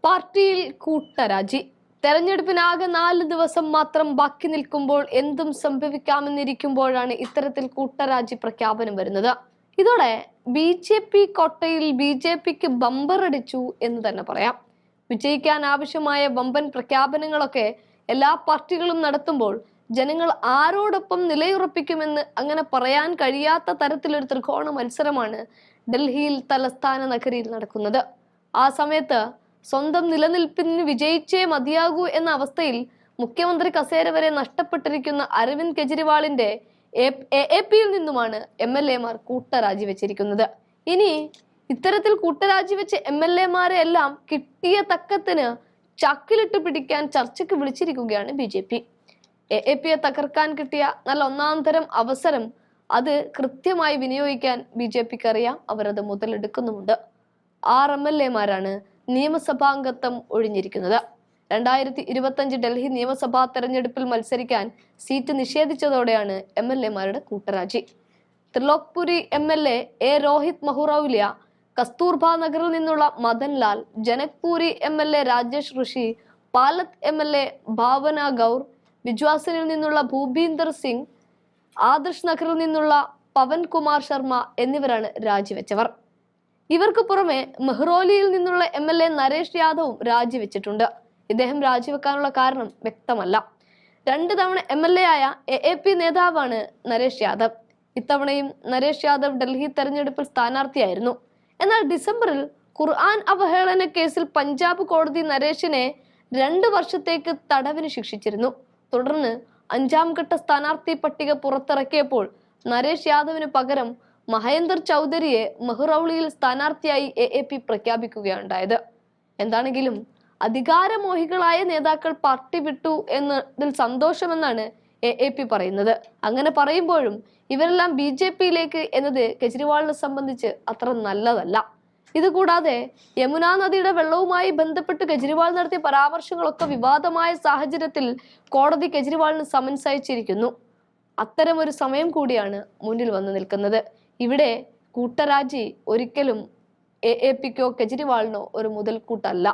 പാർട്ടിയിൽ കൂട്ടരാജി. തെരഞ്ഞെടുപ്പിനാകെ 4 ദിവസം മാത്രം ബാക്കി നിൽക്കുമ്പോൾ എന്തും സംഭവിക്കാമെന്നിരിക്കുമ്പോഴാണ് ഇത്തരത്തിൽ കൂട്ടരാജി പ്രഖ്യാപനം വരുന്നത്. ഇതോടെ BJP കോട്ടയിൽ BJPക്ക് ബമ്പർ അടിച്ചു എന്ന് തന്നെ പറയാം. വിജയിക്കാൻ ആവശ്യമായ വമ്പൻ പ്രഖ്യാപനങ്ങളൊക്കെ എല്ലാ പാർട്ടികളും നടത്തുമ്പോൾ ജനങ്ങൾ ആരോടൊപ്പം നിലയുറപ്പിക്കുമെന്ന് അങ്ങനെ പറയാൻ കഴിയാത്ത തരത്തിലൊരു ത്രികോണ മത്സരമാണ് ഡൽഹിയിൽ തലസ്ഥാന നഗരിയിൽ നടക്കുന്നത്. ആ സമയത്ത് സ്വന്തം നിലനിൽപ്പിന് വിജയിച്ചേ മതിയാകൂ എന്ന അവസ്ഥയിൽ മുഖ്യമന്ത്രി കസേര വരെ നഷ്ടപ്പെട്ടിരിക്കുന്ന അരവിന്ദ് കെജ്രിവാളിന്റെ AAPയിൽ നിന്നുമാണ് MLA മാർ കൂട്ടരാജി വെച്ചിരിക്കുന്നത്. ഇനി ഇത്തരത്തിൽ കൂട്ടരാജി വെച്ച MLA മാരെ എല്ലാം കിട്ടിയ തക്കത്തിന് ചക്കിലിട്ട് പിടിക്കാൻ ചർച്ചയ്ക്ക് വിളിച്ചിരിക്കുകയാണ് BJP. AAPയെ തകർക്കാൻ കിട്ടിയ നല്ല ഒന്നാം തരം അവസരം അത് കൃത്യമായി വിനിയോഗിക്കാൻ BJPക്ക് അറിയാം. അവരത് മുതലെടുക്കുന്നുമുണ്ട്. 6 MLA മാരാണ് നിയമസഭാംഗത്വം ഒഴിഞ്ഞിരിക്കുന്നത്. 2025 ഡൽഹി നിയമസഭാ തെരഞ്ഞെടുപ്പിൽ മത്സരിക്കാൻ സീറ്റ് നിഷേധിച്ചതോടെയാണ് MLA മാരുടെ കൂട്ടരാജി. ത്രിലോക്പുരി MLA A രോഹിത് മഹുറൌലിയ, കസ്തൂർബ നഗറിൽ നിന്നുള്ള മദൻ ലാൽ, ജനക്പൂരി MLA രാജേഷ് ഋഷി, പാലത്ത് MLA ഭാവന ഗൗർ, ബിജ്വാസനിൽ നിന്നുള്ള ഭൂപീന്ദർ സിംഗ്, ആദർശ് നഗറിൽ നിന്നുള്ള പവൻ കുമാർ ശർമ്മ എന്നിവരാണ് രാജിവെച്ചവർ. ഇവർക്ക് പുറമെ മെഹ്റോലിയിൽ നിന്നുള്ള MLA നരേഷ് യാദവും രാജിവെച്ചിട്ടുണ്ട്. ഇദ്ദേഹം രാജിവെക്കാനുള്ള കാരണം വ്യക്തമല്ല. 2 തവണ MLA ആയ AAP നേതാവാണ് നരേഷ് യാദവ്. ഇത്തവണയും നരേഷ് യാദവ് ഡൽഹി തെരഞ്ഞെടുപ്പിൽ സ്ഥാനാർത്ഥിയായിരുന്നു. എന്നാൽ ഡിസംബറിൽ ഖുർആൻ അവഹേളന കേസിൽ പഞ്ചാബ് കോടതി നരേഷിനെ 2 വർഷത്തേക്ക് തടവിന് ശിക്ഷിച്ചിരുന്നു. തുടർന്ന് 5ാം ഘട്ട സ്ഥാനാർത്ഥി പട്ടിക പുറത്തിറക്കിയപ്പോൾ നരേഷ് യാദവിന് പകരം മഹേന്ദർ ചൗധരിയെ മെഹ്റൌളിയിൽ സ്ഥാനാർത്ഥിയായി AAP പ്രഖ്യാപിക്കുകയുണ്ടായത്. എന്താണെങ്കിലും അധികാരമോഹികളായ നേതാക്കൾ പാർട്ടി വിട്ടു എന്നതിൽ സന്തോഷമെന്നാണ് AAP പറയുന്നത്. അങ്ങനെ പറയുമ്പോഴും ഇവരെല്ലാം BJPയിലേക്ക് എന്നത് കെജ്രിവാളിനെ സംബന്ധിച്ച് അത്ര നല്ലതല്ല. ഇതുകൂടാതെ യമുനാ നദിയുടെ വെള്ളവുമായി ബന്ധപ്പെട്ട് കെജ്രിവാൾ നടത്തിയ പരാമർശങ്ങളൊക്കെ വിവാദമായ സാഹചര്യത്തിൽ കോടതി കെജ്രിവാളിന് സമൻസ് അയച്ചിരിക്കുന്നു. അത്തരമൊരു സമയം കൂടിയാണ് മുന്നിൽ വന്നു നിൽക്കുന്നത്. ഇവിടെ കൂട്ടരാജി ഒരിക്കലും AAPക്കോ കെജ്രിവാളിനോ ഒരു മുതൽക്കൂട്ടല്ല.